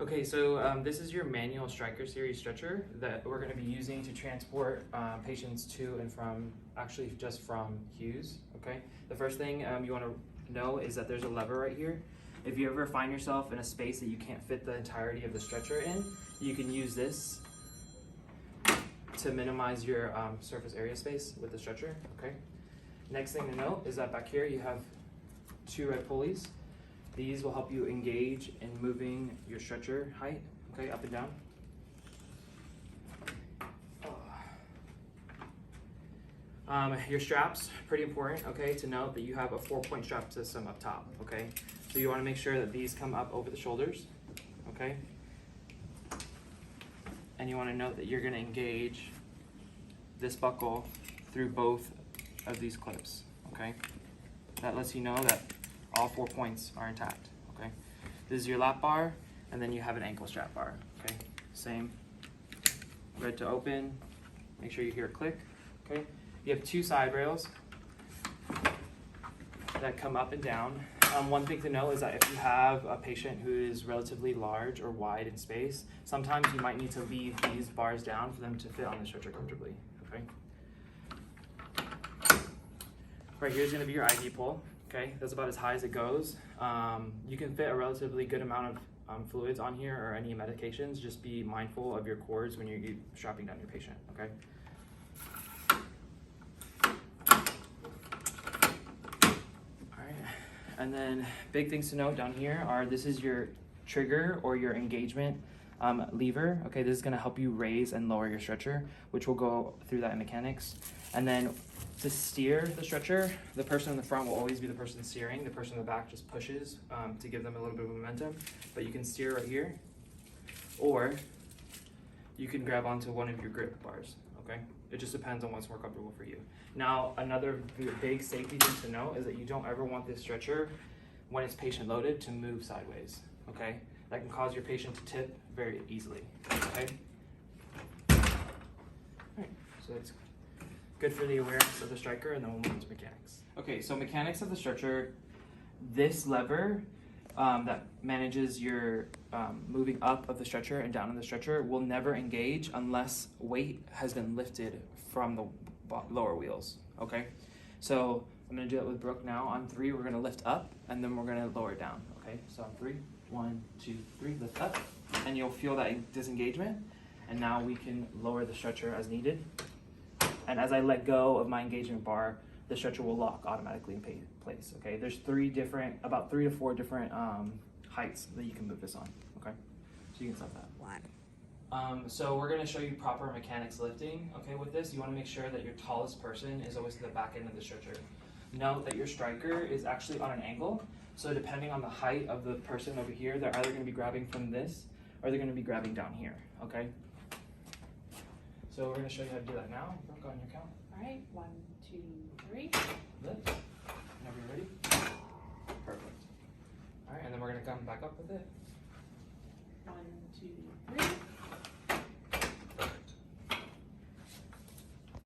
Okay, so this is your manual Stryker series stretcher that we're going to be using to transport patients to and from, actually just from Hughes, okay? The first thing you want to know is that there's a lever right here. If you ever find yourself in a space that you can't fit the entirety of the stretcher in, you can use this to minimize your surface area space with the stretcher, okay? Next thing to note is that back here you have two red pulleys. These will help you engage in moving your stretcher height, okay, up and down. Your straps, pretty important, okay, to note that you have a 4-point strap system up top, okay? So you want to make sure that these come up over the shoulders, okay? And you want to note that you're going to engage this buckle through both of these clips, okay? That lets you know that all 4 points are intact, okay? This is your lap bar, and then you have an ankle strap bar, okay? Same, red to open, make sure you hear a click, okay? You have two side rails that come up and down. One thing to know is that if you have a patient who is relatively large or wide in space, sometimes you might need to leave these bars down for them to fit on the stretcher comfortably, okay? Right here is going to be your IV pole, okay? That's about as high as it goes. You can fit a relatively good amount of fluids on here or any medications. Just be mindful of your cords when you're strapping down your patient, okay? And then big things to note down here are this is your trigger or your engagement lever. Okay, this is going to help you raise and lower your stretcher, which we'll go through that in mechanics. And then to steer the stretcher, the person in the front will always be the person steering. The person in the back just pushes to give them a little bit of momentum. But you can steer right here, or you can grab onto one of your grip bars. Okay, it just depends on what's more comfortable for you. Now, another big safety thing to know is that you don't ever want this stretcher, when it's patient loaded, to move sideways, okay? That can cause your patient to tip very easily, okay? All right, so that's good for the awareness of the Stryker, and then we'll move into mechanics. Okay, so mechanics of the stretcher, this lever that manages your moving up of the stretcher and down of the stretcher will never engage unless weight has been lifted from the lower wheels, okay? So I'm gonna do it with Brooke now. On 3, we're gonna lift up, and then we're gonna lower down, okay? So on 3, 1, 2, 3, lift up, and you'll feel that disengagement, and now we can lower the stretcher as needed. And as I let go of my engagement bar, the stretcher will lock automatically in place, okay? There's about 3 to 4 different heights that you can move this on, okay? So you can set that. 1. So we're gonna show you proper mechanics lifting, okay, with this. You wanna make sure that your tallest person is always at the back end of the stretcher. Note that your Stryker is actually on an angle, so depending on the height of the person over here, they're either gonna be grabbing from this, or they're gonna be grabbing down here, okay? So we're gonna show you how to do that now. Brooke, on your count. All right, 1, 2, 3. Lift, whenever you're ready. Perfect. All right, and then we're gonna come back up with it. 1, 2, 3.